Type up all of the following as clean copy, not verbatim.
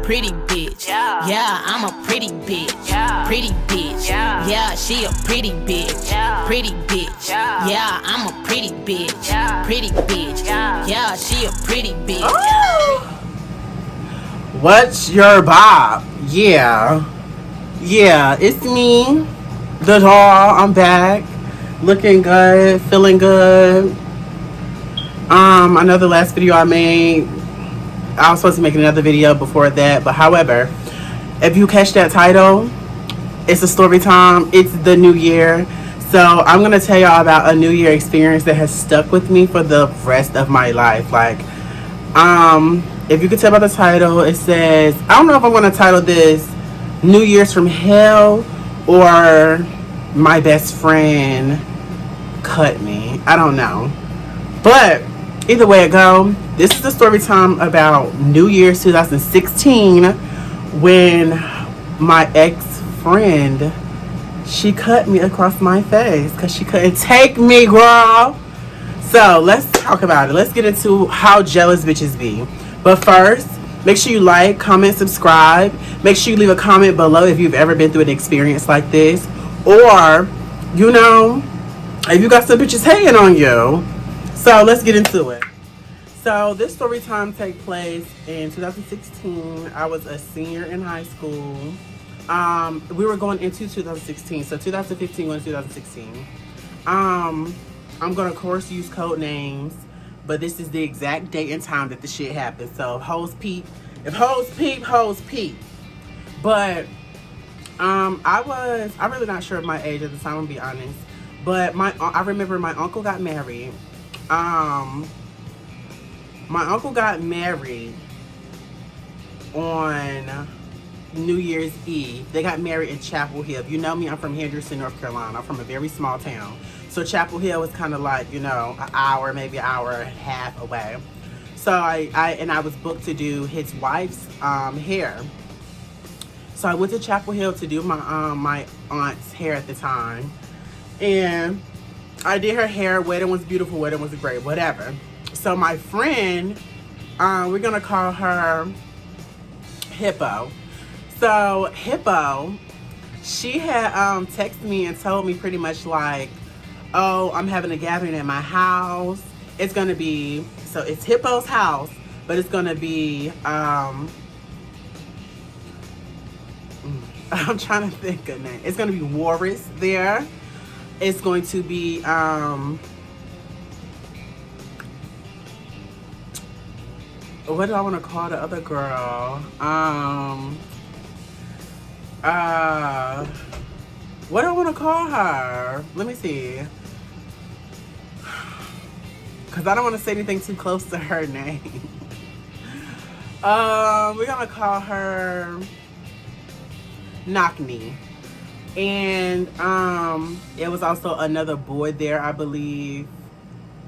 pretty bitch. Yeah, I'm a pretty bitch. Pretty bitch. Yeah, she a pretty bitch. Pretty bitch. Yeah, I'm a pretty bitch. Pretty bitch. Yeah, she a pretty bitch. What's your bop? Yeah, it's me, the doll. I'm back, looking good, feeling good. I know the last video I made, I was supposed to make another video before that, but however, if you catch that title, it's a story time. It's the new year, so I'm gonna tell y'all about a new year experience that has stuck with me for the rest of my life. Like, if you could tell by the title, it says, I don't know if I'm gonna title this New Year's from Hell or My Best Friend Cut Me. I don't know, but either way it go, this is the story time about New Year's 2016 when my ex-friend, she cut me across my face because she couldn't take me, girl. So let's talk about it. Let's get into how jealous bitches be. But first, make sure you like, comment, subscribe. Make sure you leave a comment below if you've ever been through an experience like this, or, you know, if you got some bitches hating on you. So let's get into it. So this story time take place in 2016. I was a senior in high school. We were going into 2016. So 2015 went to 2016. I'm gonna of course use code names, but this is the exact date and time that the shit happened. So if hoes peep, hoes peep. But I'm really not sure of my age at the time, I'm gonna be honest. But I remember my uncle got married. My uncle got married on New Year's Eve. They got married in Chapel Hill. You know me, I'm from Henderson, North Carolina. I'm from a very small town. So Chapel Hill was kind of like, you know, an hour, maybe an hour and a half away. So I was booked to do his wife's hair. So I went to Chapel Hill to do my aunt's hair at the time. And I did her hair. Wedding was beautiful, wedding was great, whatever. So my friend, we're gonna call her Hippo. So Hippo, she had texted me and told me pretty much like, oh, I'm having a gathering at my house. It's gonna be, so it's Hippo's house, but it's gonna be, I'm trying to think of a name. It's gonna be Warris there. It's going to be, what do I want to call the other girl? What do I want to call her? Let me see. Because I don't want to say anything too close to her name. We're going to call her Knockney. And it was also another boy there, I believe.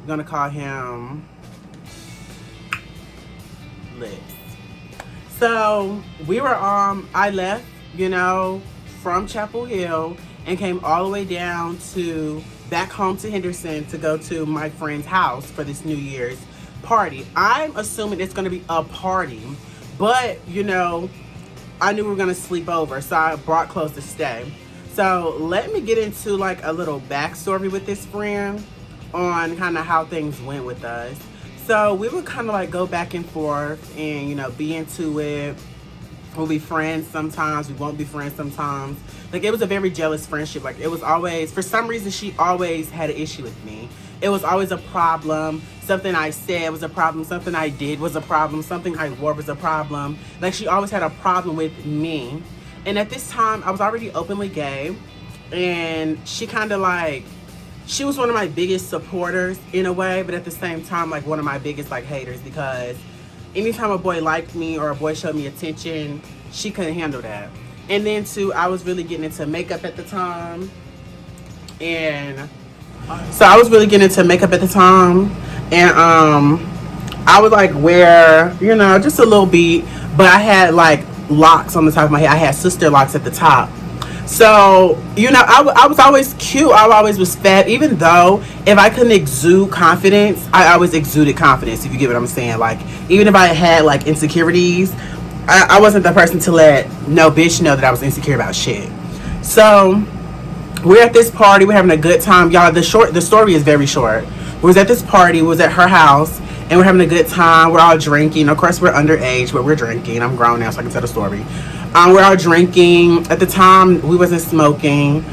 We're going to call him Lips. So we were I left, you know, from Chapel Hill and came all the way down to back home to Henderson to go to my friend's house for this New Year's party. I'm assuming it's going to be a party, but you know, I knew we were going to sleep over, so I brought clothes to stay. So let me get into like a little backstory with this friend on kind of how things went with us. So we would kind of like go back and forth and, you know, be into it. We'll be friends sometimes, we won't be friends sometimes. Like, it was a very jealous friendship. Like, it was always, for some reason, she always had an issue with me. It was always a problem. Something I said was a problem. Something I did was a problem. Something I wore was a problem. Like, she always had a problem with me. And at this time, I was already openly gay. And she kind of like, she was one of my biggest supporters in a way, but at the same time, like, one of my biggest like haters, because anytime a boy liked me or a boy showed me attention, she couldn't handle that. And then too, I was really getting into makeup at the time. And so I was really getting into makeup at the time. And I would like wear, you know, just a little beat, but I had like locks on the top of my head. I had sister locks at the top. So, you know, I was always cute. I always was fat, even though if I couldn't exude confidence, I always exuded confidence, if you get what I'm saying. Like, even if I had like insecurities, I wasn't the person to let no bitch know that I was insecure about shit. So we're at this party, we're having a good time, y'all. The story is very short. We was at this party, we was at her house, and we're having a good time. We're all drinking. Of course, we're underage, but we're drinking. I'm grown now, so I can tell the story. We're all drinking. At the time, we wasn't smoking.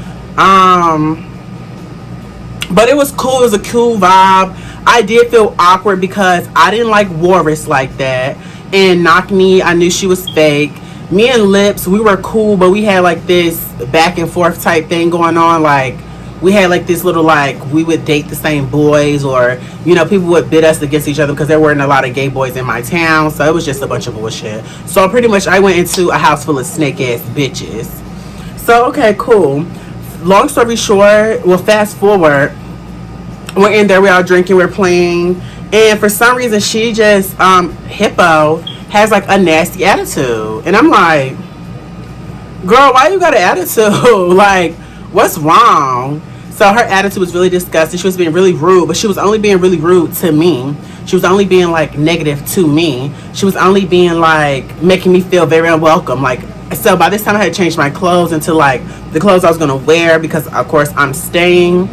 But it was cool. It was a cool vibe. I did feel awkward because I didn't like Warris like that. And Knock Me, I knew she was fake. Me and Lips, we were cool, but we had like this back and forth type thing going on. Like, we had like this little, like, we would date the same boys, or, you know, people would bid us against each other because there weren't a lot of gay boys in my town. So it was just a bunch of bullshit. So pretty much I went into a house full of snake ass bitches. So, okay, cool. Long story short, well, fast forward, we're in there, we're all drinking, we're playing, and for some reason she just, Hippo has like a nasty attitude. And I'm like, girl, why you got an attitude? Like, what's wrong? So her attitude was really disgusting. She was being really rude, but she was only being really rude to me. She was only being like negative to me. She was only being like making me feel very unwelcome. Like, so by this time I had changed my clothes into like the clothes I was gonna wear because of course I'm staying.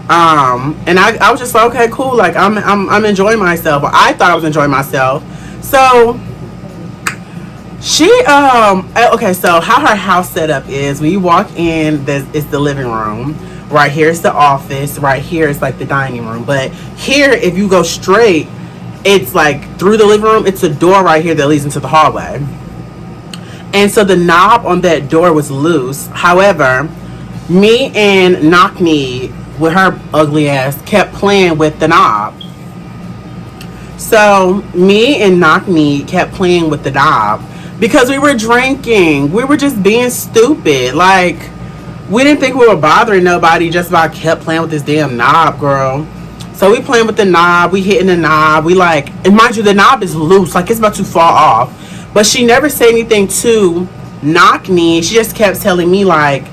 And I was just like, okay, cool. Like I'm enjoying myself. Or I thought I was enjoying myself. So she okay, so how her house set up is when you walk in, it's the living room. Right here is the office. Right here is like the dining room. But here, if you go straight, it's like through the living room, it's a door right here that leads into the hallway. And so the knob on that door was loose. However, me and Knock Me, with her ugly ass, kept playing with the knob. So me and Knock Me kept playing with the knob because we were drinking. We were just being stupid. Like, we didn't think we were bothering nobody just by kept playing with this damn knob, girl. So we playing with the knob, we hitting the knob, we like, and mind you, the knob is loose, like it's about to fall off. But she never said anything to Knock Me. She just kept telling me like,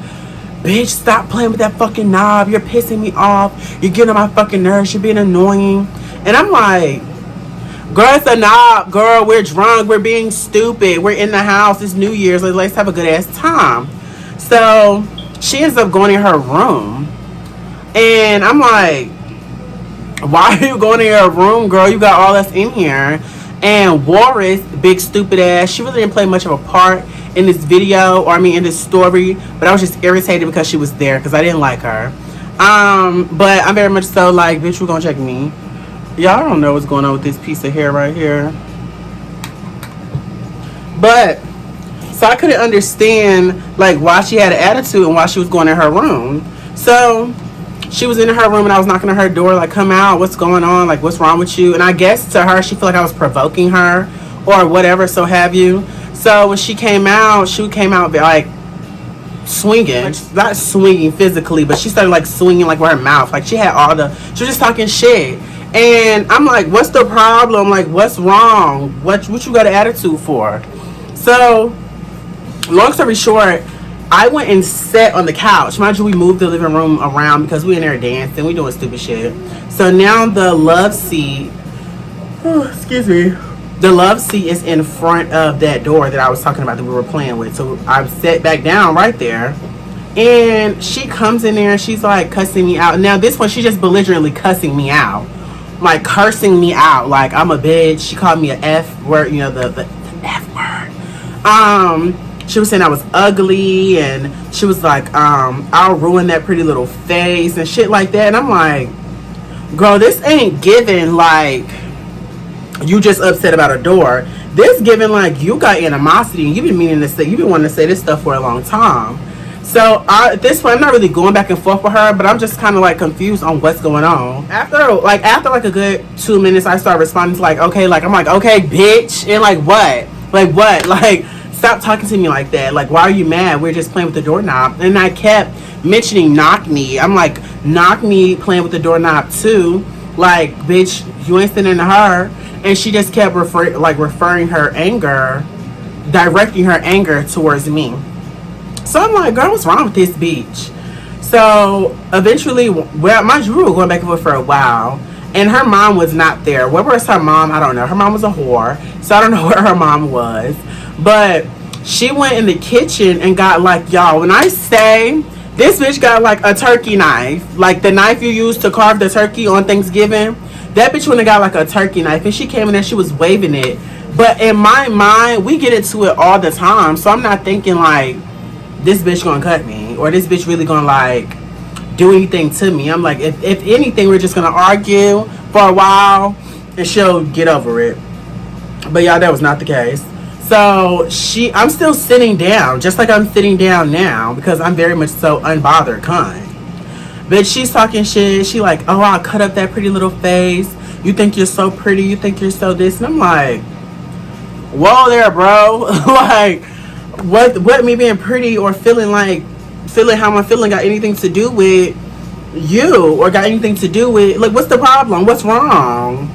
bitch, stop playing with that fucking knob. You're pissing me off. You're getting on my fucking nerves. You're being annoying. And I'm like, girl, it's a knob. Girl, we're drunk. We're being stupid. We're in the house. It's New Year's. Let's have a good ass time. So she ends up going in her room. And I'm like, why are you going in your room, girl? You got all us in here. And Warris, big stupid ass, she really didn't play much of a part in this video, or I mean in this story, but I was just irritated because she was there because I didn't like her. But I'm very much so like, bitch, you gonna check me? Y'all don't know what's going on with this piece of hair right here. But so I couldn't understand like why she had an attitude and why she was going in her room. So she was in her room and I was knocking on her door like, come out, what's going on, like what's wrong with you? And I guess to her she felt like I was provoking her or whatever, so have you. So when she came out like swinging, like, not swinging physically, but she started like swinging like with her mouth, like she was just talking shit. And I'm like, what's the problem? Like, what's wrong? What you got an attitude for? So long story short, I went and sat on the couch. Mind you, we moved the living room around because we in there dancing, we doing stupid shit. So now the love seat, excuse me, the love seat is in front of that door that I was talking about that we were playing with. So I sat back down right there, and she comes in there and she's like cussing me out. Now this one, she just belligerently cussing me out, like cursing me out, like I'm a bitch. She called me an F word, you know, the F word. She was saying I was ugly, and she was like, I'll ruin that pretty little face and shit like that. And I'm like, girl, this ain't giving like you just upset about a door. This giving like you got animosity and you've been wanting to say this stuff for a long time. So at this point, I'm not really going back and forth with her, but I'm just kind of like confused on what's going on. After like a good 2 minutes, I start responding to like, okay, like I'm like, okay, bitch, and like what, like stop talking to me like that. Like, why are you mad? We're just playing with the doorknob. And I kept mentioning Knock Me. I'm like, Knock Me playing with the doorknob too. Like, bitch, you ain't sending to her. And she just kept referring her anger, directing her anger towards me. So I'm like, girl, what's wrong with this bitch? So eventually, well, mind you, we were going back and forth for a while. And her mom was not there. Where was her mom? I don't know. Her mom was a whore. So I don't know where her mom was. But she went in the kitchen and got like, y'all, when I say this bitch got like a turkey knife, like the knife you use to carve the turkey on Thanksgiving, that bitch went and got like a turkey knife, and she came in there, she was waving it. But in my mind, we get into it all the time, so I'm not thinking like this bitch gonna cut me or this bitch really gonna like do anything to me. I'm like, if anything, we're just gonna argue for a while and she'll get over it. But y'all, that was not the case. So I'm still sitting down, just like I'm sitting down now, because I'm very much so unbothered kind. But she's talking shit. She like, oh, I'll cut up that pretty little face. You think you're so pretty. You think you're so this. And I'm like, whoa there, bro. Like, what me being pretty or feeling how I'm feeling got anything to do with you, or got anything to do with, like, what's the problem? What's wrong?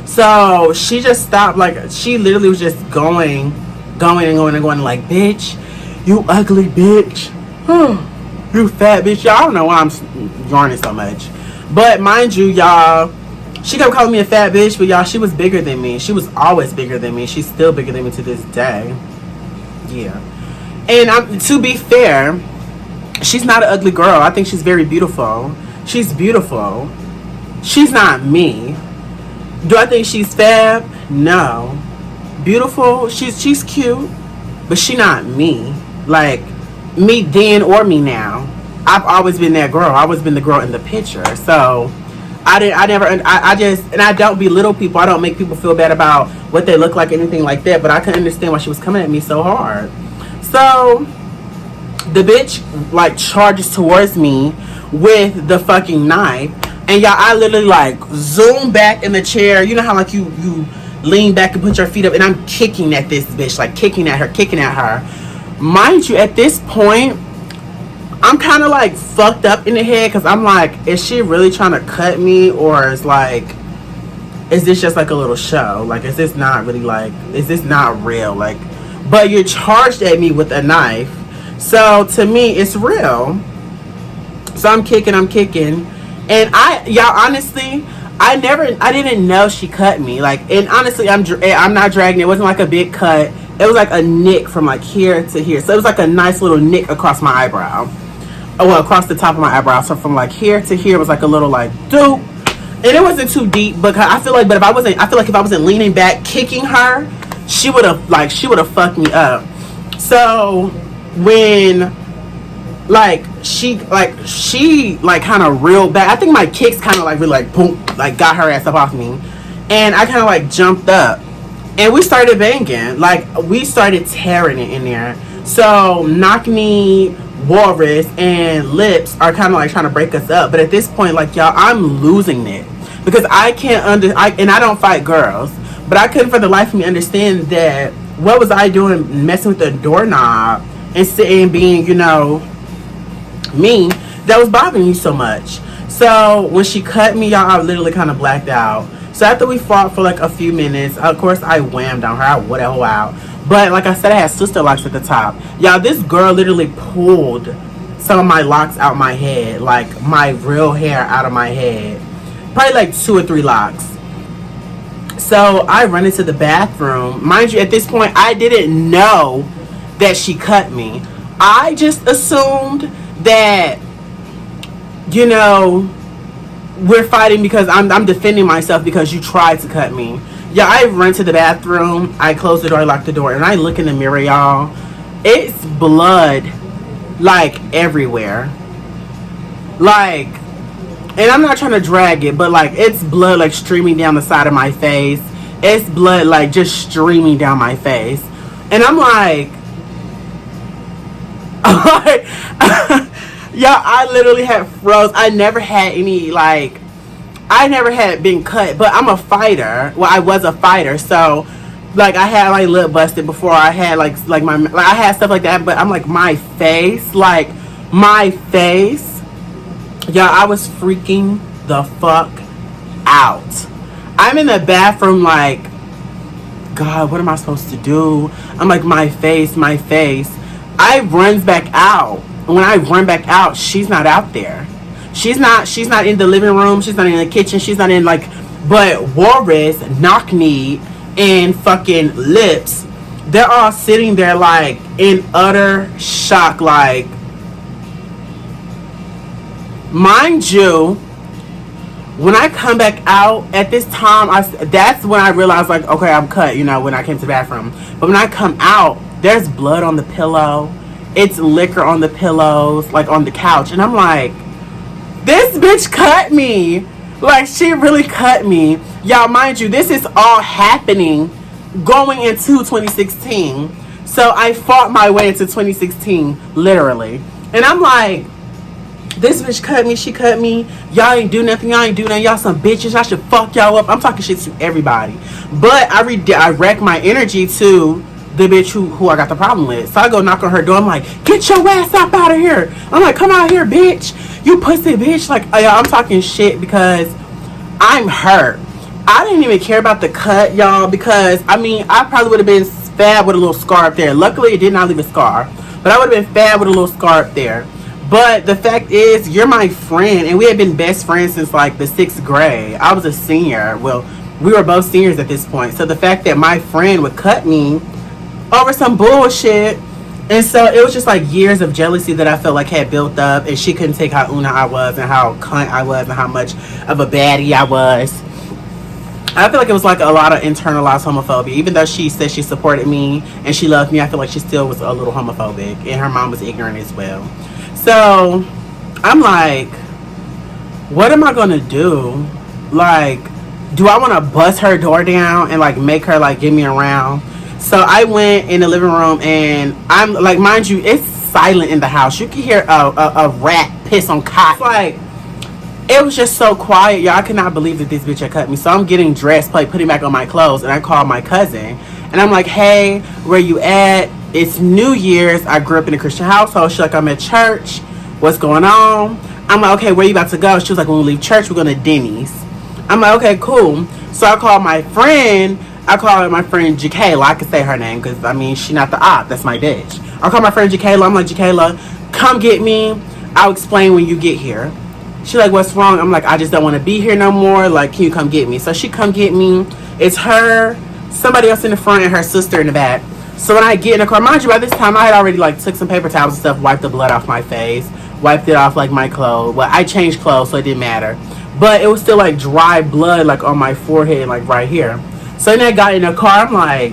So she just stopped. Like, she literally was just going, like, bitch, you ugly bitch. You fat bitch. Y'all don't know why I'm yarning so much. But mind you, y'all, she kept calling me a fat bitch, but y'all, she was bigger than me. She was always bigger than me. She's still bigger than me to this day. Yeah. And to be fair, she's not an ugly girl. I think she's very beautiful. She's beautiful. She's not me. Do I think she's fab? No. Beautiful? She's cute, but she not me. Like, me then or me now. I've always been that girl. I've always been the girl in the picture. So I just, and I don't belittle people. I don't make people feel bad about what they look like, anything like that. But I couldn't understand why she was coming at me so hard. So the bitch like charges towards me with the fucking knife, and y'all, I literally like zoom back in the chair. You know how like you lean back and put your feet up, and I'm kicking at this bitch, like kicking at her. Mind you, at this point, I'm kind of like fucked up in the head, because I'm like, is she really trying to cut me, or is this just like a little show? Like, is this not really like, is this not real? Like, but you're charged at me with a knife, so to me it's real. So I'm kicking, and y'all, honestly, I didn't know she cut me. Like, and honestly, I'm not dragging it. It wasn't like a big cut. It was like a nick from like here to here. So it was like a nice little nick across my eyebrow. Oh, well, across the top of my eyebrow. So from like here to here was like a little like doop. And it wasn't too deep, but I feel like if I wasn't leaning back kicking her, she would have fucked me up. So when she kind of reeled back, I think my kicks kind of like really like boom, like got her ass up off me, and I kind of like jumped up, and we started banging, like we started tearing it in there. So Knock Knee, Walrus, and Lips are kind of like trying to break us up, but at this point, like, y'all, I'm losing it, because I can't and I don't fight girls, but I couldn't for the life of me understand that what was I doing messing with the doorknob and sitting being, you know, me, that was bothering you so much. So when she cut me, y'all, I literally kind of blacked out. So after we fought for like a few minutes, of course I whammed on her. I wore that whole out. But like I said, I had sister locks at the top. Y'all, this girl literally pulled some of my locks out my head, like my real hair out of my head. Probably like 2 or 3 locks. So I run into the bathroom. Mind you, at this point, I didn't know that she cut me. I just assumed that, you know, we're fighting because I'm defending myself because you tried to cut me. Yeah, I run to the bathroom, I close the door, I lock the door, and I look in the mirror, y'all. It's blood, like, everywhere. Like, and I'm not trying to drag it, but, like, it's blood, like, streaming down the side of my face. It's blood, like, just streaming down my face. And I'm like, yeah, I literally had froze. I never had any, like, I never had been cut, but I'm a fighter. Well, I was a fighter, so like I had my lip busted before. I had like I had stuff like that, but I'm like my face, y'all, I was freaking the fuck out. I'm in the bathroom like, God, what am I supposed to do? I'm like, my face. I runs back out. When I run back out, she's not out there. She's not in the living room. She's not in the kitchen. She's not in like, but Walrus, Knock Knee, and fucking Lips, they're all sitting there like in utter shock. Like, mind you, when I come back out at this time, that's when I realized, like, okay, I'm cut, you know, when I came to the bathroom. But when I come out, there's blood on the pillow. It's liquor on the pillows, like on the couch. And I'm like, this bitch cut me. Like, she really cut me. Y'all, mind you, this is all happening going into 2016. So I fought my way into 2016, literally. And I'm like, this bitch cut me, she cut me. Y'all ain't do nothing, y'all ain't do nothing. Y'all some bitches, I should fuck y'all up. I'm talking shit to everybody. But I wreck my energy to the bitch who I got the problem with. So I go knock on her door. I'm like, get your ass up out of here. I'm like, come out here, bitch. You pussy bitch. Like, I'm talking shit because I'm hurt. I didn't even care about the cut, y'all, because, I mean, I probably would have been fab with a little scar up there. Luckily, it did not leave a scar. But I would have been fab with a little scar up there. But the fact is, you're my friend, and we had been best friends since, like, the 6th grade. I was a senior. Well, we were both seniors at this point. So the fact that my friend would cut me over some bullshit, and so it was just, like, years of jealousy that I felt like had built up, and she couldn't take how Una I was and how cunt I was and how much of a baddie I was. I feel like it was, like, a lot of internalized homophobia. Even though she said she supported me and she loved me, I feel like she still was a little homophobic, and her mom was ignorant as well. So, I'm like, what am I gonna do? Like, do I want to bust her door down and, like, make her, like, give me a round? So, I went in the living room, and I'm, like, mind you, it's silent in the house. You can hear a rat piss on cot. Like, it was just so quiet, y'all. I could not believe that this bitch had cut me. So, I'm getting dressed, like, putting back on my clothes, and I call my cousin. And I'm like, hey, where you at? It's New Year's. I grew up in a Christian household. She's like, I'm at church. What's going on? I'm like, okay, where you about to go? She was like, when we leave church, we're going to Denny's. I'm like, okay, cool. So I called my friend. I called my friend Jacayla. I could say her name because, I mean, she's not the op. That's my bitch. I called my friend Jacayla. I'm like, Jacayla, come get me. I'll explain when you get here. She's like, what's wrong? I'm like, I just don't want to be here no more. Like, can you come get me? So she come get me. It's her, somebody else in the front, and her sister in the back. So when I get in the car, mind you, by this time I had already, like, took some paper towels and stuff, wiped the blood off my face, wiped it off, like, my clothes. Well, I changed clothes, so it didn't matter. But it was still, like, dry blood, like, on my forehead, like, right here. So then I got in the car, I'm like,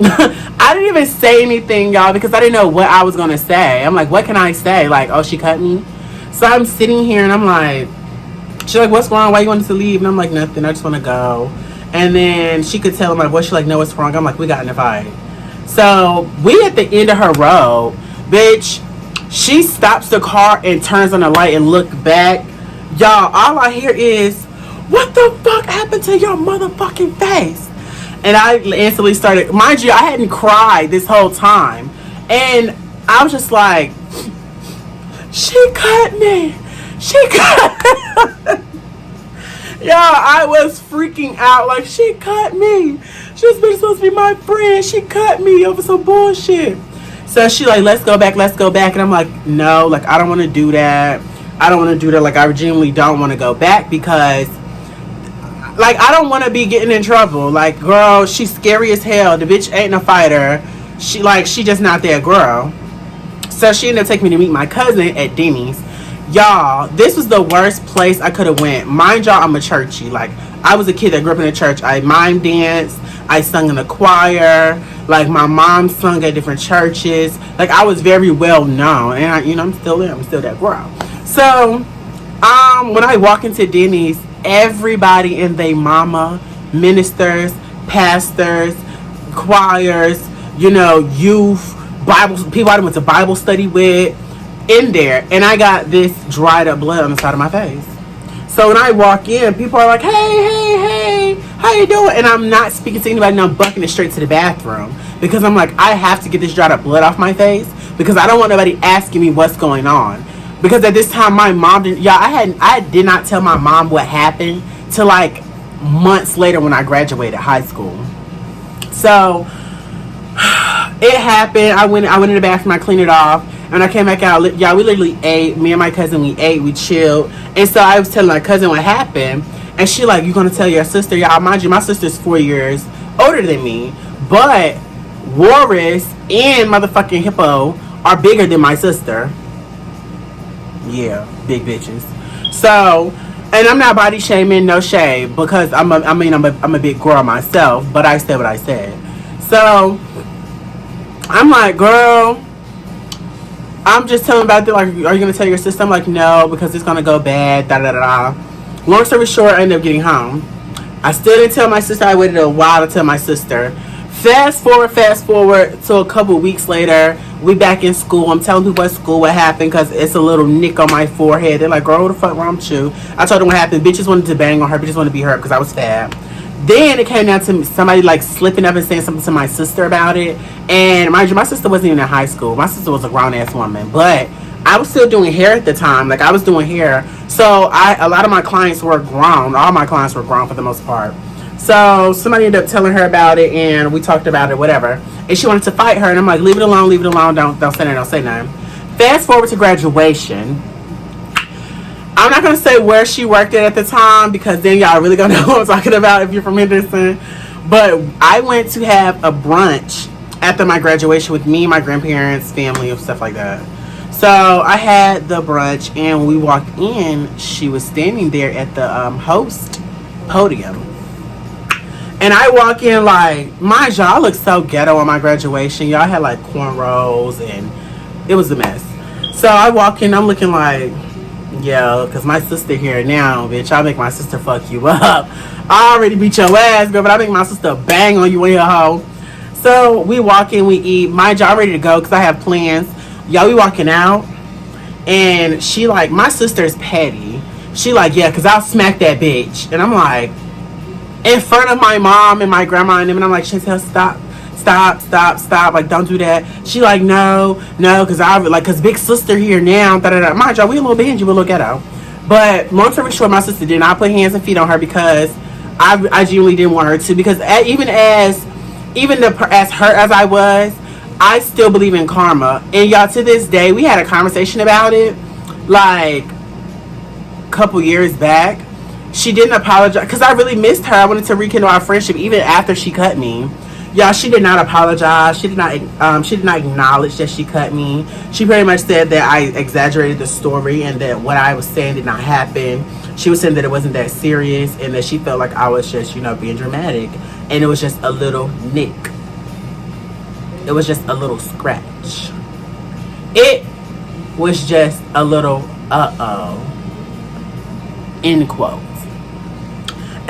I didn't even say anything, y'all, because I didn't know what I was going to say. I'm like, what can I say? Like, oh, she cut me? So I'm sitting here, and I'm like, she's like, what's wrong? Why you wanted to leave? And I'm like, nothing, I just want to go. And then she could tell in my voice, she's like, no, what's wrong? I'm like, we got in a fight. So we at the end of her road, bitch. She stops the car and turns on the light and look back. Y'all, all I hear is, what the fuck happened to your motherfucking face? And I instantly started, mind you, I hadn't cried this whole time. And I was just like, she cut me. She cut Y'all, I was freaking out. Like, she cut me. She's been supposed to be my friend. She cut me over some bullshit. So she like, let's go back. And I'm like, no, like, I don't want to do that. Like, I genuinely don't want to go back because, like, I don't want to be getting in trouble. Like, girl, she's scary as hell. The bitch ain't a fighter. She just not that girl. So she ended up taking me to meet my cousin at Denny's. Y'all, this was the worst place I could have went. Mind y'all, I'm a churchy. Like, I was a kid that grew up in a church. I mime danced. I sung in a choir. Like, my mom sung at different churches. Like, I was very well known. And, I'm still there. I'm still that girl. So, when I walk into Denny's, everybody and they mama, ministers, pastors, choirs, youth, Bible, people I went to Bible study with, in there, and I got this dried up blood on the side of my face. So when I walk in, people are like, hey, how you doing? And I'm not speaking to anybody, and I'm bucking it straight to the bathroom because I'm like, I have to get this dried up blood off my face because I don't want nobody asking me what's going on. Because at this time, my mom didn't. Yeah, I did not tell my mom what happened till like months later when I graduated high school. So it happened. I went in the bathroom. I cleaned it off. And I came back out. Yeah, we literally ate. Me and my cousin, we ate. We chilled. And so I was telling my cousin what happened. And she like, you gonna tell your sister? Yeah, mind you, my sister's 4 years older than me. But Walrus and motherfucking Hippo are bigger than my sister. Yeah, big bitches. So, and I'm not body shaming, no shade, because I'm a big girl myself, but I said what I said. So, I'm like, girl, I'm just telling about that. Like, are you gonna tell your sister? I'm like, no, because it's gonna go bad. Da da da. Long story short, I ended up getting home. I still didn't tell my sister. I waited a while to tell my sister. Fast forward to a couple weeks later, we back in school. I'm telling people at school what happened because it's a little nick on my forehead. They're like, girl, what the fuck wrong with you? I told them what happened. Bitches wanted to bang on her. Bitches wanted to be hurt because I was fat. Then it came down to somebody like slipping up and saying something to my sister about it. And mind you, my sister wasn't even in high school. My sister was a grown ass woman. But I was still doing hair at the time. Like, I was doing hair. So a lot of my clients were grown. All my clients were grown for the most part. So somebody ended up telling her about it, and we talked about it, whatever. And she wanted to fight her, and I'm like, leave it alone, don't say nothing, don't say nothing. Fast forward to graduation. I'm not gonna say where she worked at the time because then y'all really gonna know what I'm talking about if you're from Henderson. But I went to have a brunch after my graduation with me, my grandparents, family, and stuff like that. So I had the brunch, and when we walked in, she was standing there at the host podium. And I walk in like, mind y'all, I looked so ghetto on my graduation. Y'all had like cornrows and it was a mess. So I walk in, I'm looking like, yeah, because my sister here now, bitch. I make my sister fuck you up. I already beat your ass, girl, but I make my sister bang on you in your hoe. So we walk in, we eat. Mind y'all, I'm ready to go because I have plans. Y'all, we walking out. And she like, my sister's petty. She like, yeah, because I'll smack that bitch. And I'm like, in front of my mom and my grandma and them, and I'm like, Chantel, stop, like, don't do that. She like, no, because big sister here now, da-da-da. Mind y'all, we a little bingy, we a little ghetto. But long story short, my sister did not put hands and feet on her because I genuinely didn't want her to, because even as hurt as I was, I still believe in karma. And y'all, to this day, we had a conversation about it, like, a couple years back. She didn't apologize because I really missed her. I wanted to rekindle our friendship even after she cut me. Y'all, she did not apologize. She did not acknowledge that she cut me. She pretty much said that I exaggerated the story and that what I was saying did not happen. She was saying that it wasn't that serious and that she felt like I was just, being dramatic. And it was just a little nick. It was just a little scratch. It was just a little end quote.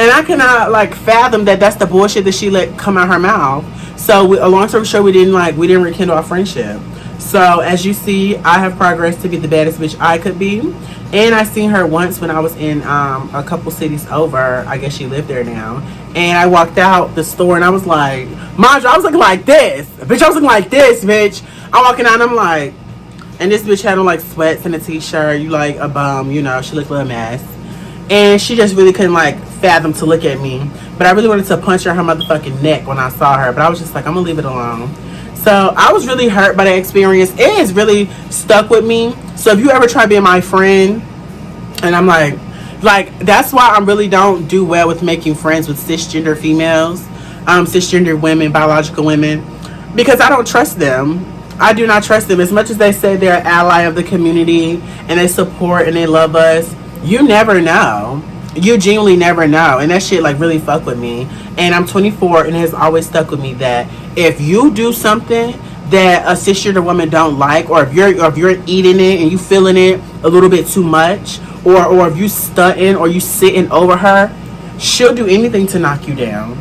And I cannot fathom that that's the bullshit that she let come out her mouth. So long story short, we didn't rekindle our friendship. So as you see, I have progressed to be the baddest bitch I could be. And I seen her once when I was in a couple cities over. I guess she lived there now. And I walked out the store and I was like, mind you, I was looking like this. Bitch, I was looking like this, bitch. I'm walking out and I'm like, and this bitch had on sweats and a t-shirt. You like a bum, she looked a little mess. And she just really couldn't fathom to look at me. But I really wanted to punch her in her motherfucking neck when I saw her. But I was just like, I'm gonna leave it alone. So I was really hurt by that experience. It has really stuck with me. So if you ever try being my friend, and I'm like that's why I really don't do well with making friends with cisgender females, cisgender women, biological women, because I don't trust them. I do not trust them. As much as they say they're an ally of the community and they support and they love us, you never know. You genuinely never know. And that shit really fuck with me. And I'm 24 and it has always stuck with me that if you do something that a cisgender woman don't like, or if you're eating it and you feeling it a little bit too much, or if you stunting or you sitting over her, she'll do anything to knock you down.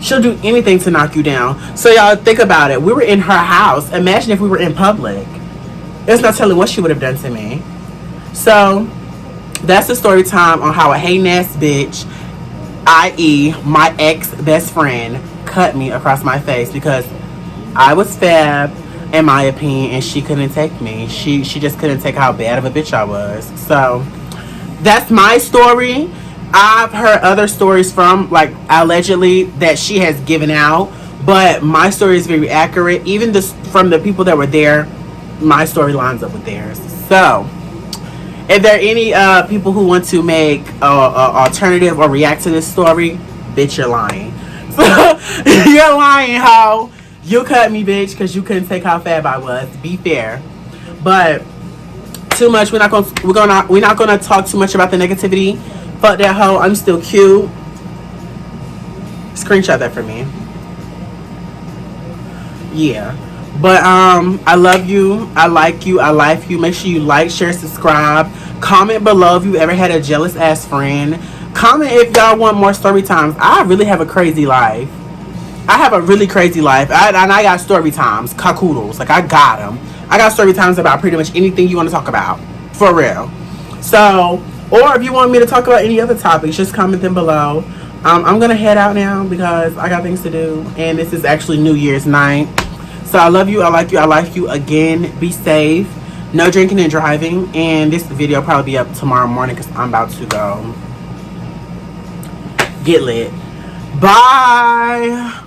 She'll do anything to knock you down. So y'all think about it. We were in her house. Imagine if we were in public. There's no telling what she would have done to me. So that's the story time on how a hating ass bitch, i.e. my ex best friend, cut me across my face because I was fab, in my opinion, and she couldn't take me. She just couldn't take how bad of a bitch I was. So that's my story. I've heard other stories from allegedly that she has given out, but my story is very accurate. Even from the people that were there, my story lines up with theirs. So if there are any people who want to make alternative or react to this story, bitch, you're lying. You're lying, hoe. You cut me, bitch, because you couldn't take how fab I was. Be fair. But too much. We're not gonna talk too much about the negativity. Fuck that hoe. I'm still cute. Screenshot that for me. Yeah. But I love you. I like you. I like you. Make sure you like, share, subscribe. Comment below if you ever had a jealous ass friend. Comment if y'all want more story times. I really have a crazy life. I have a really crazy life. And I got story times. Cockoodles. Like, I got them. I got story times about pretty much anything you want to talk about. For real. So, or if you want me to talk about any other topics, just comment them below. I'm going to head out now because I got things to do. And this is actually New Year's night. So, I love you. I like you. I like you. Again, be safe. No drinking and driving. And this video will probably be up tomorrow morning because I'm about to go get lit. Bye.